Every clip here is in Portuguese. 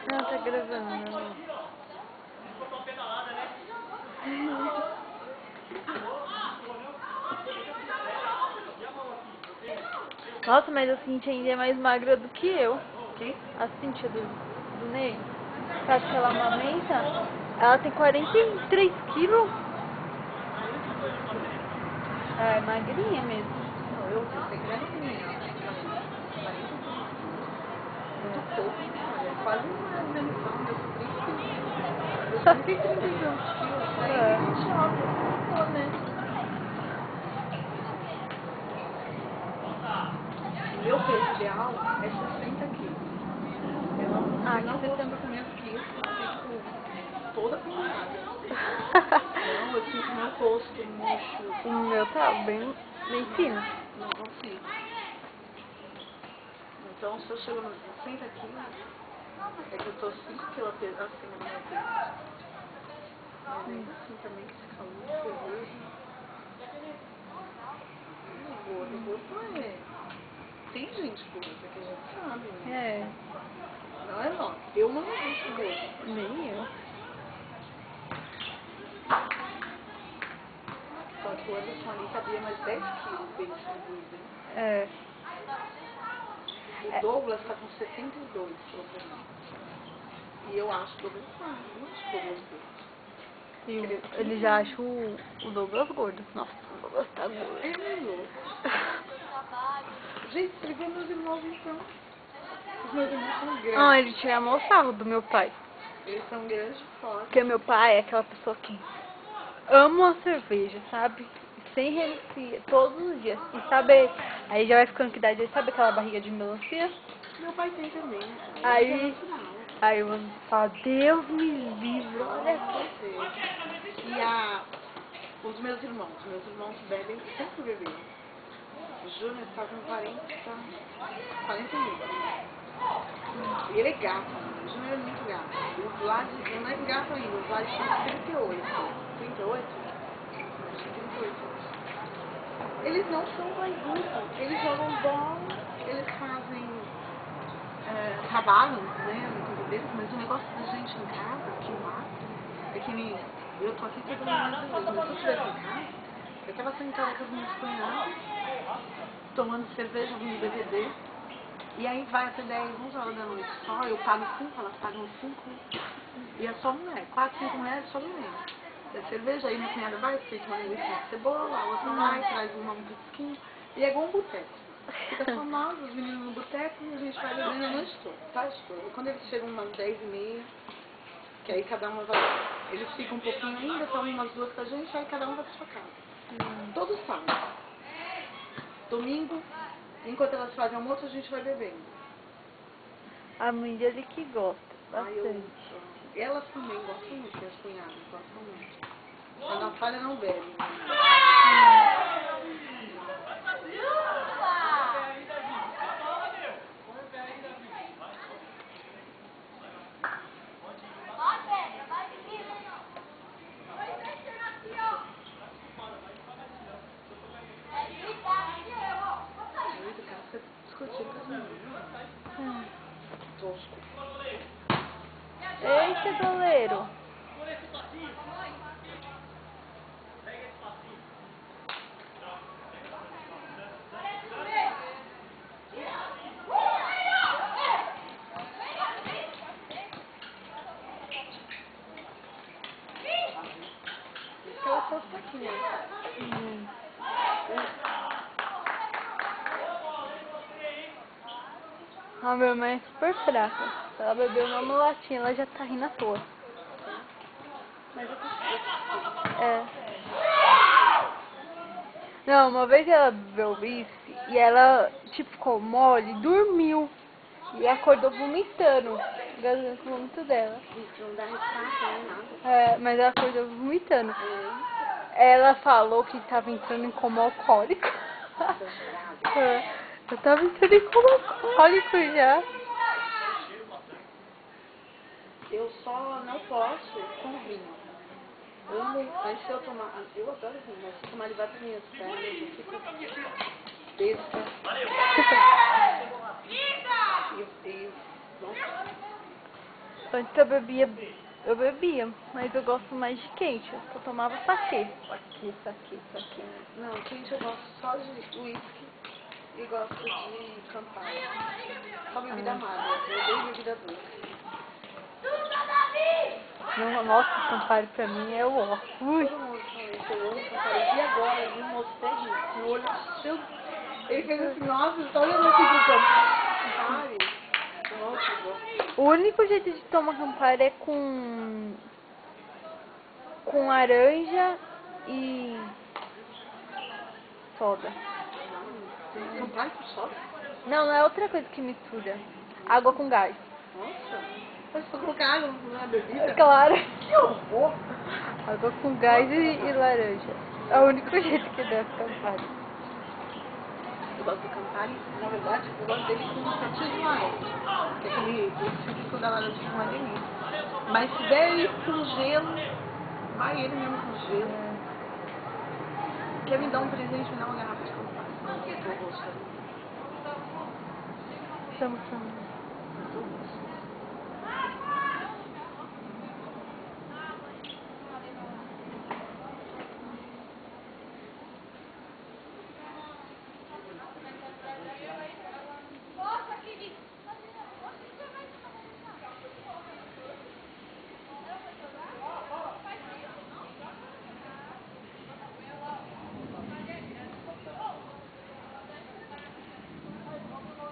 Não, tá gravando, não. Nossa, mas a Cintia ainda é mais magra do que eu. Quem? A Cintia do Ney. Sabe que ela amamenta? Ela tem 43 quilos. Ela é magrinha mesmo. Não, eu sei que ela é pequenininha. Muito pouco. Olha, quase uma demissão. Eu sou 30 quilos. Eu sou 32 quilos. Aí a gente olha, né? Meu peso ideal é 60 quilos. Eu não gosto com menos que isso, eu fico toda pintada. Não, eu sinto meu rosto murcho. O meu tá bem fino. Não consigo. Então, se eu chego nos 60 quilos, é que eu tô 5 quilos acima do meu peso. Mas ainda assim também, esse calor, cerveja. O gordo é... Tem gente gorda que a gente sabe, né? É. Não é não. Eu não existe gordo. Nem eu. Só que o Anderson ali cabia mais 10 quilos bem distribuído. É. O Douglas tá com 72, falou pra mim. E eu acho o Douglas gordo. E ele já acha o Douglas gordo. Nossa, o Douglas tá gordo. É meio louco. Gente, você vê meus irmãos então. Os meus irmãos são grandes. Ah, ele tira mó sarro do meu pai. Eles são grandes de fora. Porque meu pai é aquela pessoa que ama a cerveja, sabe? Sem renuncia, todos os dias. E sabe, aí já vai ficando que idade, sabe aquela barriga de melancia? Meu pai tem também. Aí eu falo, Deus me livre, olha aqui. E os meus irmãos bebem, sempre beberam. O Júnior está com 41. E ele é gato, o Júnior é muito gato. O Vlad é mais gato ainda, o Vlad tem 38. 38? Acho que 38. Eles não são vaidosos, eles jogam bola, eles fazem trabalham, né, no coisa deles, mas o negócio da gente em casa, que mata, é que nem eu tô aqui todo mundo mais mas se eu estivesse em casa, eu tava sentada com as minhas cunhadas, tomando cerveja, ouvindo DVD, e aí vai até 10, 11 horas da noite só, eu pago 5, elas pagam 5, e é só mulher, 4, 5 mulheres, só mulher. É cerveja, aí minha cunhada vai, feita uma linguiça de cebola, a outra vai, traz um petisquinho, e é igual um boteco. Fica só nós, os meninos no boteco, e a gente vai bebendo a noite toda, tá? E quando eles chegam umas 10h30, que aí cada uma vai, eles ficam um pouquinho ainda, tomam umas 2 com a gente, aí cada um vai pra sua casa. Todo sábado. Domingo, enquanto elas fazem almoço, a gente vai bebendo. A mãe dele que gosta bastante. Elas também gostam muito, as cunhadas gostam muito. A Natália não bebe. Tosco. Eita, goleiro. Ela posta aqui, né? A minha mãe é super fraca. Se ela bebeu uma latinha, ela já tá rindo à toa. Mas eu tô É. Não, uma vez ela bebeu whisky e ela, tipo, ficou mole, dormiu. E acordou vomitando. Gasgando com o vômito dela. Isso não dá ressaca, nem nada. É, mas ela acordou vomitando. Ela falou que tava entrando em coma alcoólico. Eu tava entrando em coma alcoólico já. Eu só não posso com vinho. Mas se eu tomar, eu adoro vinho, mas se eu tomar debaixo das minhas pernas, eu fico besta. E nossa. Antes eu bebia, mas eu gosto mais de quente. Eu tomava saquê. Saquê. Não, quente eu gosto só de whisky e gosto de Campari. Só bebida amarga, eu odeio bebida doce. Não, nossa, Campari pra mim é o ó. Ui. Todo mundo falou isso, eu amo Campari. E agora, eu vi um moço terrível, meu olho encheu. Ele fez assim, nossa, você tá olhando aqui pro Campari? Nossa, eu gosto. O único jeito de tomar Campari é com laranja e soda. Campari com soda? Não é outra coisa que mistura. Água com gás. Nossa, mas pra colocar água na bebida? Claro. Que horror! Água com gás e laranja. É o único jeito que dá Campari. Eu gosto do Campari, na verdade, eu gosto dele com petisco maestro. Que é aquele típico da laranja com uma delícia. Mas se der ele com gelo, vai ele mesmo com gelo. Quer me dar um presente, me dá uma garrafa de Campari. Eu tô gostando. Estamos falando.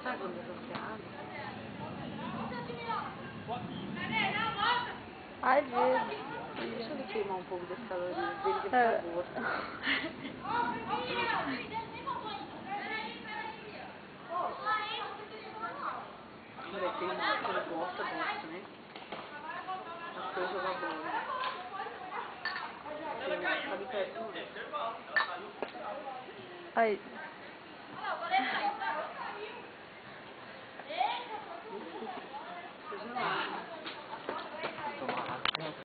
Sabe quando você abre? Às vezes. Deixa ele queimar um pouco das calorias dele, que É. fica gordo. Quando tem uma coisa gosta, né? As coisas vão boas. Sabe que é assim? Aí.